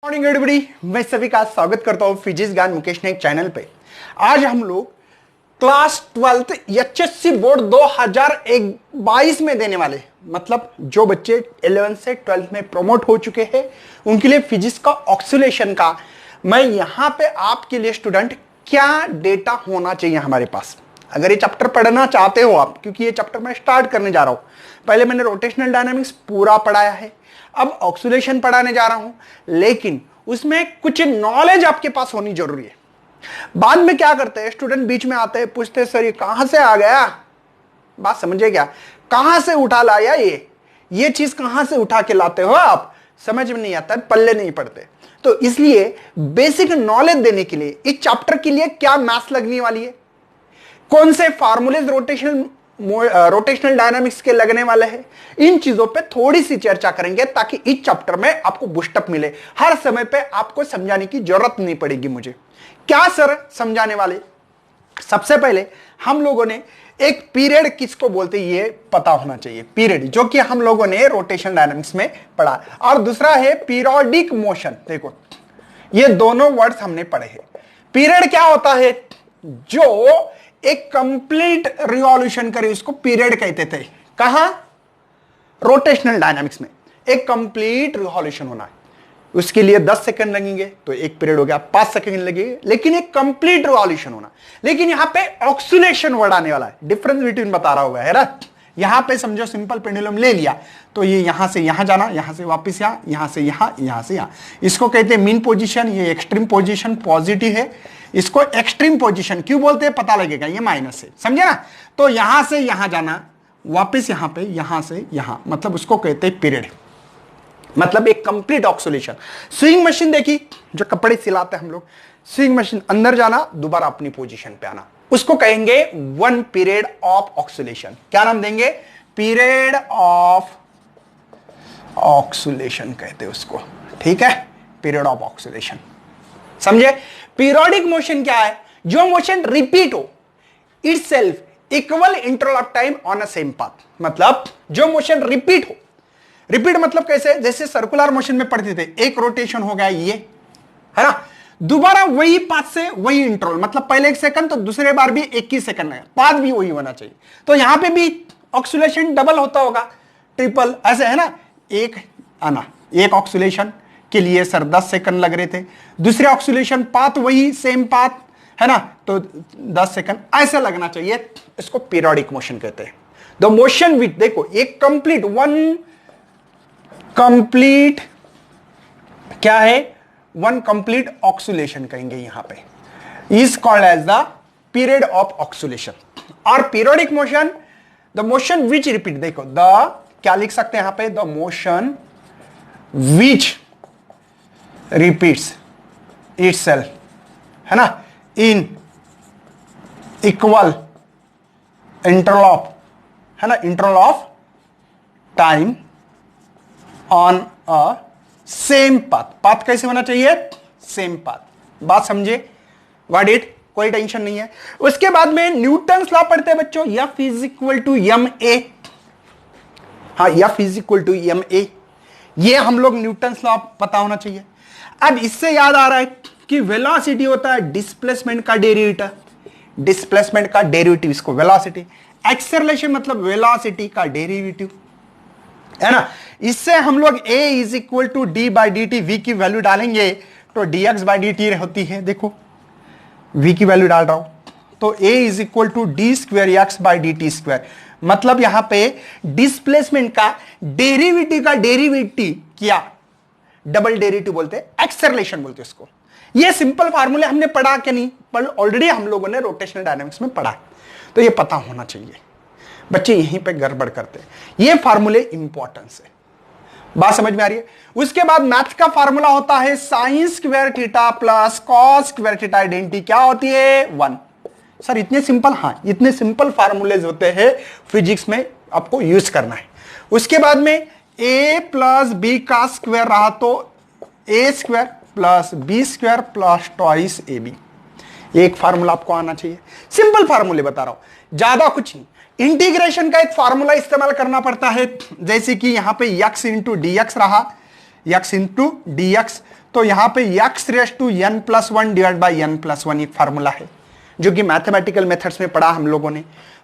Morning everybody, मैं सभी का स्वागत करता हूं फिजिक्स ज्ञान मुकेश ने चैनल पे। आज हम लोग क्लास 12th एचएससी बोर्ड 2022 में देने वाले, मतलब जो बच्चे 11th से 12th में प्रमोट हो चुके हैं उनके लिए फिजिक्स का ऑक्सीलेशन का मैं यहां पे आपके लिए स्टूडेंट क्या डेटा होना चाहिए हमारे पास। अगर ये चैप्टर पढ़ना चाहते हो आप, क्योंकि ये चैप्टर मैं स्टार्ट करने जा रहा हूं, पहले मैंने रोटेशनल डायनामिक्स पूरा पढ़ाया है, अब ऑक्सीलेशन पढ़ाने जा रहा हूं, लेकिन उसमें कुछ नॉलेज आपके पास होनी जरूरी है। बाद में क्या करते हैं स्टूडेंट, बीच में आते हैं, पूछते हैं सर ये कहां से आ गया, बात समझे क्या, कहां से उठा लाया, ये चीज कहां से उठा के लाते हो आप, समझ में नहीं आता, पल्ले नहीं पड़ते। तो इसलिए बेसिक नॉलेज देने के लिए इस चैप्टर के लिए क्या मैथ्स लगने वाली है, कौन से फार्मूलेज रोटेशनल डायनामिक्स के लगने वाले हैं, इन चीजों पे थोड़ी सी चर्चा करेंगे ताकि इस चैप्टर में आपको बूस्टअप मिले। हर समय पे आपको समझाने की जरूरत नहीं पड़ेगी मुझे। क्या सर समझाने वाले, सबसे पहले हम लोगों ने एक पीरियड किसको बोलते हैं ये पता होना चाहिए, पीरियड, जो कि हम लोगों ने रोटेशनल डायनामिक्स में पढ़ा, और दूसरा है पीरियोडिक मोशन। देखो ये दोनों वर्ड्स हमने पढ़े हैं। पीरियड क्या होता है, जो एक कंप्लीट रिवॉल्यूशन करे उसको पीरियड कहते थे। कहां, रोटेशनल डायनामिक्स में एक कंप्लीट रिवॉल्यूशन होना है, उसके लिए 10 सेकंड लगेंगे तो एक पीरियड हो गया, 5 सेकंड लगेंगे, लेकिन एक कंप्लीट रिवॉल्यूशन होना। लेकिन यहां पे ऑक्सीलेशन वर्ड आने वाला है, डिफरेंस बिटवीन बता रहा हुआ है ना। यहां पे समझो सिंपल पेंडुलम ले लिया तो ये यहां से यहां जाना, यहां से वापस यहां से यहां से यहां, इसको कहते हैं मीन पोजीशन। ये एक्सट्रीम पोजीशन पॉजिटिव है, इसको एक्सट्रीम पोजीशन क्यों बोलते हैं पता लगेगा, ये माइनस है, समझे ना। तो यहां से यहां जाना, वापस यहां पे, यहां से यहां, मतलब उसको कहते हैं पीरियड, मतलब एक कंप्लीट ऑक्सीलेशन। स्विंग मशीन देखी, जो कपड़े सिलाते हैं हम लोग, स्विंग मशीन अंदर जाना, दोबारा अपनी पोजीशन पे आना, उसको कहेंगे 1 पीरियड ऑफ ऑक्सीलेशन। क्या नाम देंगे, पीरियड ऑफ ऑक्सीलेशन कहते हैं उसको, ठीक है, पीरियड ऑफ ऑक्सीलेशन, समझे। पीरियोडिक मोशन क्या है, जो मोशन रिपीट हो, itself equal interval of time on a same path, मतलब जो मोशन रिपीट हो। रिपीट मतलब कैसे, जैसे सर्कुलर मोशन में पढ़ते थे, एक रोटेशन हो गया ये, है ना, दोबारा वही पाथ से वही इंटरवल, मतलब पहले 1 सेकंड तो दूसरे बार भी 21 सेकंड है, पाथ भी वही होना चाहिए। तो यहां पे भी ऑक्सीलेशन डबल होता होगा, ट्रिपल, ऐसे है ना, एक आना, एक ऑक्सीलेशन के लिए सर 10 सेकंड लग रहे थे, दूसरे ऑक्सीलेशन पाथ वही सेम पाथ है ना, तो 10 सेकंड ऐसे लगना चाहिए, इसको पीरियोडिक मोशन कहते हैं। द मोशन विथ, देखो एक कंप्लीट, वन कंप्लीट क्या है, वन कंप्लीट ऑक्सीलेशन कहेंगे यहां पे, is called as the period of oscillation. और periodic motion, the motion which repeat, देखो द क्या लिख सकते हैं यहां पे, the motion which repeats itself, है ना, इन इक्वल इंटरवल ऑफ, है ना, interval of time on a same path. Path कैसे होना चाहिए, सेम पाथ, बात समझे, व्हाट इट, कोई टेंशन नहीं है। उसके बाद में न्यूटन्स लॉ पढ़ते हैं बच्चों, f is equal to m a, हाँ f is equal to m a, ये हम लोग न्यूटन्स लॉ पता होना चाहिए। अब इससे याद आ रहा है कि वेलोसिटी होता है डिस्प्लेसमेंट का डेरिवेटिव, डिस्प्लेसमेंट का डेरिवेटिव इसको वेलोसिटी, एक्सेलरेशन मतलब वेलोसिटी का डेरिवेटिव, है ना। इससे हम लोग a is equal to d by d t, v की वैल्यू डालेंगे तो dx बाई डी टी होती है, देखो v की वैल्यू डाल रहा हूं तो a is equal to d square x by d t square, मतलब यहां पे डिस्प्लेसमेंट का डेरिवेटिव किया, डबल डेरिवेटिव बोलते हैं, एक्सेलरेशन बोलते हैं इसको। ये सिंपल फार्मूले हमने पढ़ा कि नहीं, पर ऑलरेडी हम लोगों ने रोटेशनल डायनामिक्स में पढ़ा, तो ये पता होना चाहिए। बच्चे यहीं पे गड़बड़ करते हैं, ये फार्मूले इंपॉर्टेंस है, बात समझ में आ रही है। उसके बाद मैथ का फार्मूला होता है sine square theta plus cos square theta, identity क्या होती है, 1। सर इतने सिंपल, हाँ इतने सिंपल फार्मूलेज होते हैं फिजिक्स में, आपको यूज करना है। उसके बाद में a प्लस बी का स्क्वायर रहा तो a square plus b square plus twice a b, एक फार्मूला आपको आना चाहिए। सिंपल फार्मूले बता रहा हूं, ज्यादा कुछ नहीं। इंटीग्रेशन का एक फार्मूला इस्तेमाल करना पड़ता है, जैसे कि यहां पे x इंटू डी एक्स रहा, x इंटू डी एक्स, तो यहां पे x⁻n+1 डिवाइड बाई n+1 एक फार्मूला है जो कि मैथमेटिकल मेथड्स में पढ़ा हम लोगों ने।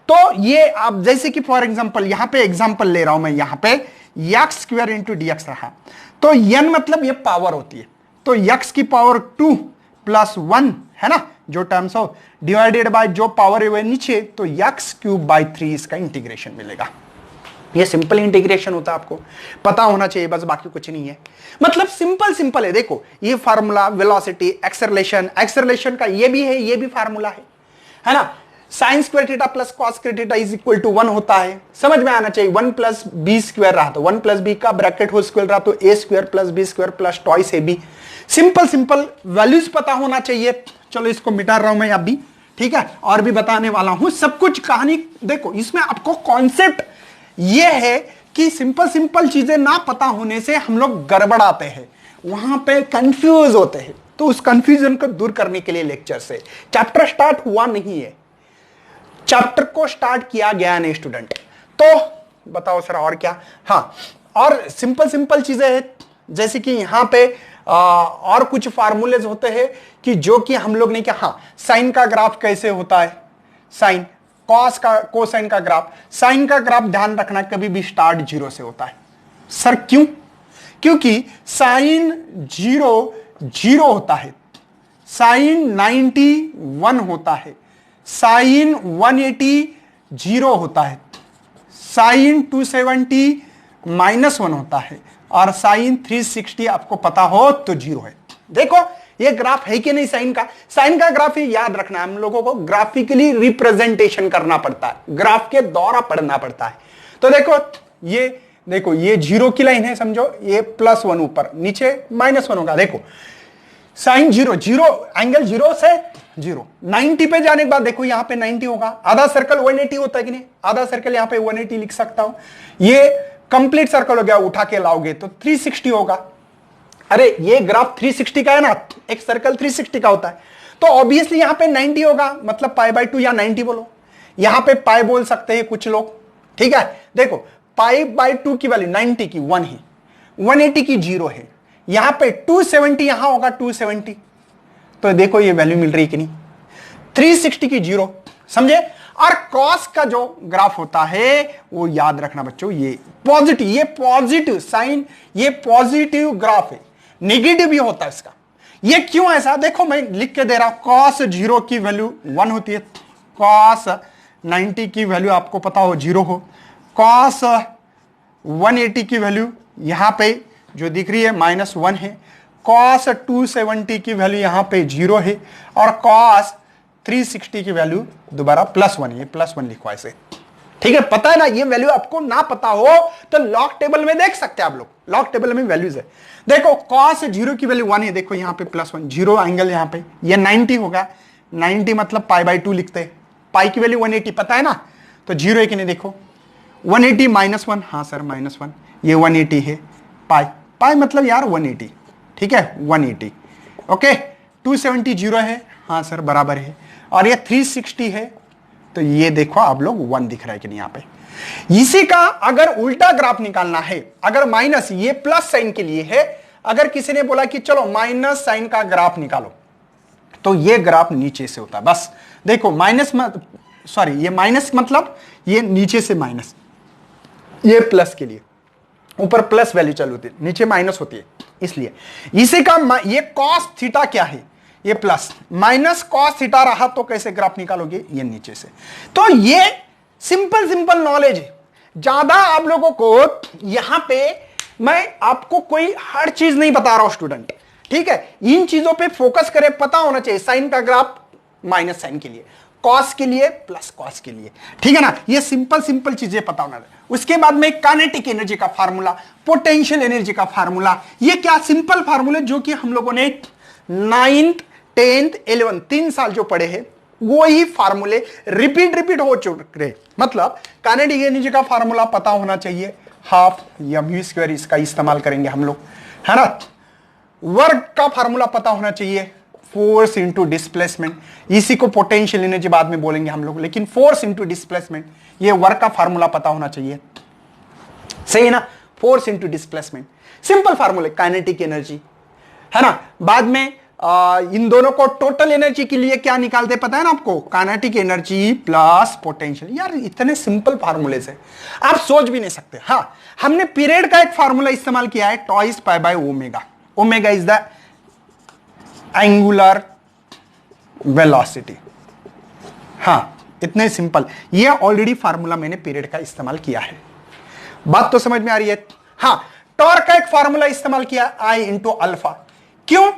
तो ये आप जैसे कि फॉर एग्जांपल यहां पे एग्जांपल ले रहा हूं मैं, यहां पे x² इंटू dx रहा, तो n मतलब ये पावर होती है, तो x की पावर 2 + 1 है ना, जो टर्म्स हो डिवाइडेड बाय जो पावर है नीचे, तो x³/3 इसका इंटीग्रेशन मिलेगा। ये सिंपल इंटीग्रेशन होता है, आपको पता होना चाहिए बस, बाकी कुछ नहीं है। मतलब सिंपल है। देखो ये फार्मूला वेलोसिटी एक्सेलरेशन का ये भी है, ये भी फार्मूला है ना। sin² theta plus cos² theta is equal to 1 होता है, समझ में आना चाहिए। 1 + b² रहा तो 1 + b का ब्रैकेट होल स्क्वायर रहा तो a² + b² + twice ab। Simple values पता होना चाहिए। चलो इसको मिटा रहा हूं मैं अभी, ठीक है, और भी बताने वाला हूं सब कुछ कहानी। देखो इसमें आपको कॉन्सेप्ट ये है कि सिंपल चीजें ना पता होने से हम लोग गड़बड़ाते हैं, वहां पे कंफ्यूज होते हैं। तो उस कंफ्यूजन को दूर करने के लिए लेक्चर से, चैप्टर स्टार्ट हुआ नहीं है, चैप्टर को स्टार्ट किया गया नहीं स्टूडेंट। तो बताओ सर और क्या। हाँ, और सिंपल चीजें हैं, जैसे कि यहां पे और कुछ फार्मूलेज होते हैं कि जो कि हम लोग ने क्या, हाँ साइन का ग्राफ कैसे होता है, साइन कॉस का कोसाइन का ग्राफ, साइन का ग्राफ ध्यान रखना कभी भी स्टार्ट 0 से होता है। सर क्यों? क्योंकि साइन 0 होता है, साइन 90 1 होता है, साइन 180 0 होता है, साइन 270 -1 होता है, और साइन 360 आपको पता हो तो 0 है। देखो ये ग्राफ है कि नहीं साइन का ग्राफ ही याद रखना है हम लोगों को, ग्राफिकली रिप्रेजेंटेशन करना पड़ता है, ग्राफ के द्वारा पढ़ना पड़ता है। तो देखो ये 0 की लाइन है समझो, ये +1 ऊपर, नीचे -1 होगा। देखो साइन 0 एंगल 0 से 0, 90 पे जाने के बाद देखो यहां पे 90 होगा, आधा सर्कल 180 होता है कि नहीं, आधा सर्कल यहां पे 180 लिख सकता हूं। ये कंप्लीट सर्कल हो गया, उठा के लाओगे तो 360 होगा। अरे ये ग्राफ 360 का है ना, एक सर्कल 360 का होता है, तो ऑब्वियसली यहां पे 90 होगा, मतलब π/2 या 90 बोलो, यहां पे पाई बोल सकते हैं कुछ लोग, ठीक है। देखो π/2 की वैल्यू 90 की 1 है, 180 की 0 है, यहां पे 270 यहां होगा 270, तो देखो ये वैल्यू मिल रही कि नहीं, 360 की 0, समझे। और कॉस का जो ग्राफ होता है वो याद रखना बच्चों, ये पॉजिटिव साइन, ये पॉजिटिव ग्राफ है, नेगेटिव भी होता है इसका। ये क्यों ऐसा, देखो मैं लिख के दे रहा हूं, कॉस 0 की वैल्यू 1 होती है, कॉस 90 की वैल्यू आपको पता हो 0 हो, कॉस 180 की वैल्यू यहां पे जो दिख रही है -1 है, कॉस 270 की वैल्यू यहां पे 0 है, और कॉस 360 की वैल्यू दोबारा +1 है, +1 लिखवा इसे, ठीक है। पता है ना, ये वैल्यू आपको ना पता हो तो लॉग टेबल में देख सकते हैं आप लोग, लॉग टेबल में वैल्यूज है। देखो कॉस 0 की वैल्यू 1 है, देखो यहां पे +1, 0 एंगल यहां पे, ये 90 होगा, 90 मतलब π/2 लिखते हैं, पाई की वैल्यू 180 पता है ना, तो 0 है कि नहीं, देखो 180 -1, हाँ सर -1, ये 180 है, पाई मतलब यार 180, ठीक है 180, ओके। 270 0 है, हाँ सर बराबर है, और ये 360 है, तो ये देखो आप लोग 1 दिख रहा है कि नहीं यहाँ पे। इसी का अगर उल्टा ग्राफ निकालना है, अगर माइनस, ये प्लस साइन के लिए है, अगर किसी ने बोला कि चलो माइनस साइन का ग्राफ निकालो, तो ये ग्राफ नीचे से होता है, बस देखो ये माइनस मतलब ये नीचे से माइनस, ये प्लस के लिए, ऊपर प्लस वैल्यू चालू होती है, नीचे माइनस होती है, इसलिए इसी का ये कॉस थीटा क्या है, ये प्लस माइनस कॉस थीटा रहा तो कैसे ग्राफ निकालोगे, ये नीचे से। तो ये सिंपल नॉलेज है, ज्यादा आप लोगों को यहां पे मैं आपको कोई हर चीज नहीं बता रहा हूं स्टूडेंट, ठीक है। इन चीजों पे फोकस करें, पता होना चाहिए, साइन का ग्राफ माइनस साइन के लिए, कॉस के लिए प्लस कॉस के लिए, ठीक है ना। ये सिंपल चीजें पता होना चाहिए। उसके बाद में काइनेटिक एनर्जी का फार्मूला, पोटेंशियल एनर्जी का फार्मूला, ये क्या सिंपल फार्मूला जो कि हम लोगों ने 9th 10th 11th 3 साल जो पढ़े हैं वो ही फार्मूले रिपीट हो चुके हैं। मतलब काइनेटिक एनर्जी का फार्मूला पता होना चाहिए, हाफ mv², इसका इस्तेमाल करेंगे हम लोग, है ना। वर्क का फार्मूला पता होना चाहिए, फोर्स इंटू डिस्प्लेसमेंट, इसी को पोटेंशियल एनर्जी बाद में बोलेंगे हम लोग, लेकिन फोर्स इंटू डिस्प्लेसमेंट, ये वर्क का फार्मूला पता होना चाहिए, सही है ना। Force into displacement simple formula, kinetic energy है ना। बाद में इन दोनों को टोटल एनर्जी के लिए क्या निकालते पता है ना आपको, काइनेटिक एनर्जी प्लस पोटेंशियल। यार इतने सिंपल फार्मूले से आप सोच भी नहीं सकते। हाँ, हमने पीरियड का एक फार्मूला इस्तेमाल किया है, twice pi by omega. Omega is the angular velocity. हाँ, इतने सिंपल, ये ऑलरेडी फार्मूला मैंने पीरियड का इस्तेमाल किया है। बात तो समझ में आ रही है। हाँ, टॉर्क का एक फार्मूला इस्तेमाल किया, आई इंटू अल्फा। क्यों?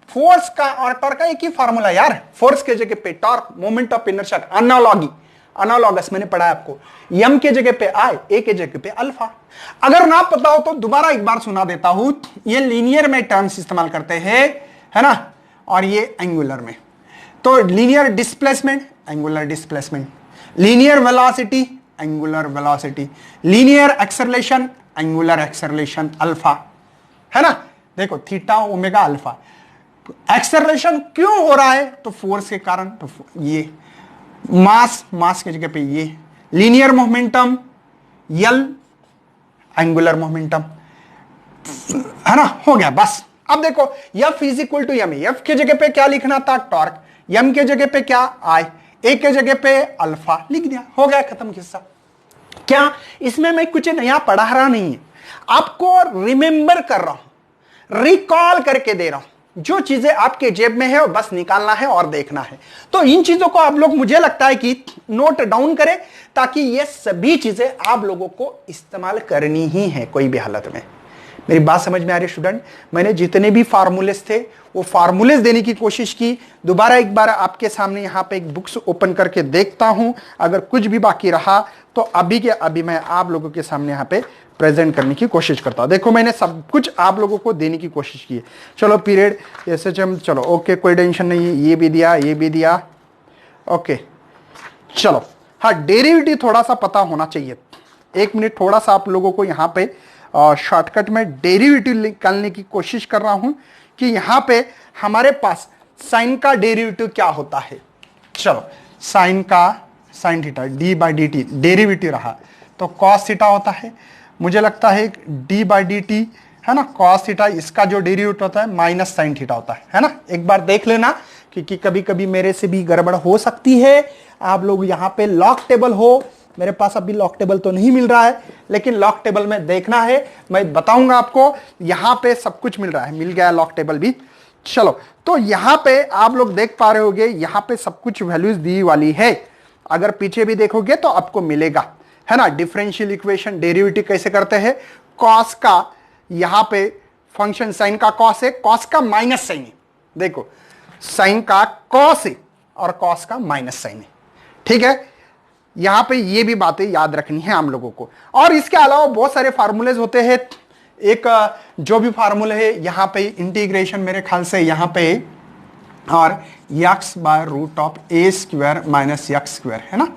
फोर्स का और टॉर्क का एक ही फार्मूला यार। फोर्स के जगह पे torque, moment of inertia, analogy, analogous मैंने पढ़ा है आपको। एम के जगह पे आई, ए के जगह पे अल्फा। अगर ना पता हो तो दोबारा एक बार सुना देता हूं। ये लीनियर में टर्म्स इस्तेमाल करते हैं, है ना, और ये एंगुलर में। तो linear displacement, angular displacement, linear velocity, angular velocity, linear acceleration, angular acceleration, alpha, है ना। देखो थीटा ओमेगा अल्फा। एक्सेलरेशन क्यों हो रहा है? तो फोर्स के कारण। तो ये मास, मास की जगह पे ये linear momentum, L angular momentum, है ना, हो गया बस। अब देखो F is equal to m, F की जगह पे क्या लिखना था? टॉर्क। एम के जगह पे क्या? आई। ए के जगह पे अल्फा लिख दिया, हो गया, खत्म किस्सा। क्या इसमें मैं कुछ नया पढ़ा रहा नहीं है, आपको रिमेंबर कर रहा हूं, रिकॉल करके दे रहा हूं। जो चीजें आपके जेब में है वो बस निकालना है और देखना है। तो इन चीजों को आप लोग, मुझे लगता है कि नोट डाउन करें, ताकि ये सभी चीजें आप लोगों को इस्तेमाल करनी ही है कोई भी हालत में। मेरी बात समझ में आ रही है स्टूडेंट? मैंने जितने भी फार्मूलेस थे वो फार्मूलेस देने की कोशिश की। दोबारा एक बार आपके सामने यहाँ पे एक बुक्स ओपन करके देखता हूं, अगर कुछ भी बाकी रहा तो अभी के अभी मैं आप लोगों के सामने यहाँ पे प्रेजेंट करने की कोशिश करता हूं। देखो मैंने सब कुछ आप लोगों को देने की कोशिश की है। चलो पीरियड, एसएचएम, चलो ओके, कोई टेंशन नहीं है, ये भी दिया, ये भी दिया, ओके। चलो हाँ, डेरिवेटिव थोड़ा सा पता होना चाहिए। एक मिनट, थोड़ा सा आप लोगों को यहाँ पे शॉर्टकट में डेरिवेटिव निकालने की कोशिश कर रहा हूं कि यहां पे हमारे पास साइन का डेरिवेटिव क्या होता है। चलो साइन का, sine theta D by d T derivative रहा तो कॉस थीटा होता है। मुझे लगता है डी बाई डी टी, है ना, कॉस थीटा, इसका जो डेरिवेटिव होता है माइनस साइन थीटा होता है ना। एक बार देख लेना, क्योंकि कभी कभी मेरे से भी गड़बड़ हो सकती है। आप लोग यहाँ पे लॉक टेबल हो, मेरे पास अभी लॉक टेबल तो नहीं मिल रहा है, लेकिन लॉक टेबल में देखना है, मैं बताऊंगा आपको। यहां पे सब कुछ मिल रहा है, मिल गया लॉक टेबल भी। चलो, तो यहां पे आप लोग देख पा रहे होगे, यहां पे सब कुछ वैल्यूज दी वाली है। अगर पीछे भी देखोगे तो आपको मिलेगा, है ना। डिफरेंशियल इक्वेशन डेरिवेटिव कैसे करते हैं? कॉस का, यहां पे फंक्शन साइन का कॉस है, कॉस का माइनस साइन है। देखो साइन का कॉस है और कॉस का माइनस साइन है, ठीक है। यहां पे ये भी बातें याद रखनी है हम लोगों को। और इसके अलावा बहुत सारे फार्मूलेज होते हैं। एक जो भी फार्मूला है यहाँ पे इंटीग्रेशन, मेरे ख्याल से यहाँ पे और x by root of a square minus x square, है ना,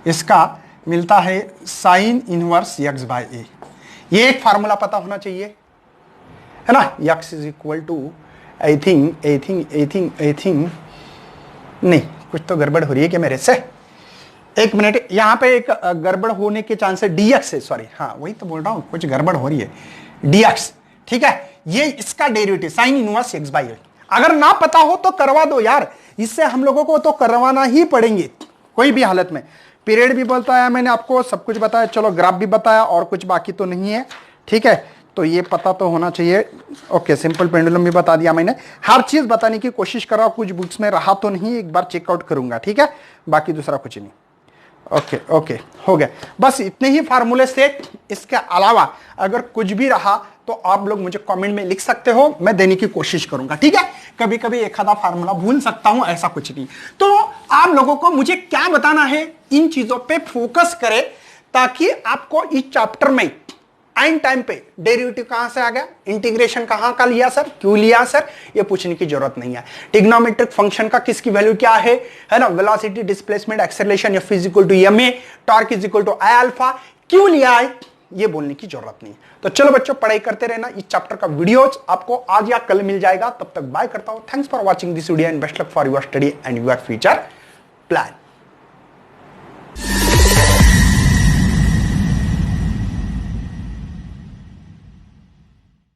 इसका मिलता है sine inverse x by a. ये एक फार्मूला पता होना चाहिए, है ना। X is equal to I think नहीं, कुछ तो गड़बड़ हो रही है क्या मेरे से? एक मिनट, यहां पे एक गड़बड़ होने के चांस है, डीएक्स है, सॉरी, हाँ वही तो बोल रहा हूं, कुछ गड़बड़ हो रही है, डीएक्स, ठीक है। ये इसका derivative sine inverse x by a. अगर ना पता हो तो करवा दो यार, इससे हम लोगों को तो करवाना ही पड़ेंगे कोई भी हालत में। पीरियड भी बताया मैंने आपको, सब कुछ बताया, चलो ग्राफ भी बताया, और कुछ बाकी तो नहीं है, ठीक है। तो ये पता तो होना चाहिए। ओके, सिंपल पेंडुलम भी बता दिया मैंने, हर चीज बताने की कोशिश कर रहा हूं। कुछ बुक्स में रहा तो नहीं, एक बार चेकआउट करूंगा, ठीक है, बाकी दूसरा कुछ नहीं। ओके ओके, हो गया, बस इतने ही फार्मूले से। इसके अलावा अगर कुछ भी रहा तो आप लोग मुझे कमेंट में लिख सकते हो, मैं देने की कोशिश करूंगा, ठीक है। कभी कभी एक आधा फार्मूला भूल सकता हूं, ऐसा कुछ नहीं। तो आप लोगों को मुझे क्या बताना है, इन चीजों पे फोकस करें, ताकि आपको इस चैप्टर में एंड टाइम पे डेरिवेटिव कहां से आ गया, इंटीग्रेशन कहां का लिया सर, क्यों लिया सर, ये पूछने की जरूरत नहीं है। ट्रिग्नोमेट्रिक फंक्शन का किसकी वैल्यू क्या है ना, velocity, displacement, acceleration, F is equal to m a, torque is equal to I alpha, क्यों लिया है, ये बोलने की जरूरत नहीं। तो चलो बच्चों, पढ़ाई करते रहना। इस चैप्टर का वीडियोज आपको आज या कल मिल जाएगा। तब तक बाय करता हूं। Thanks for watching this video and best luck for your study and your future plan.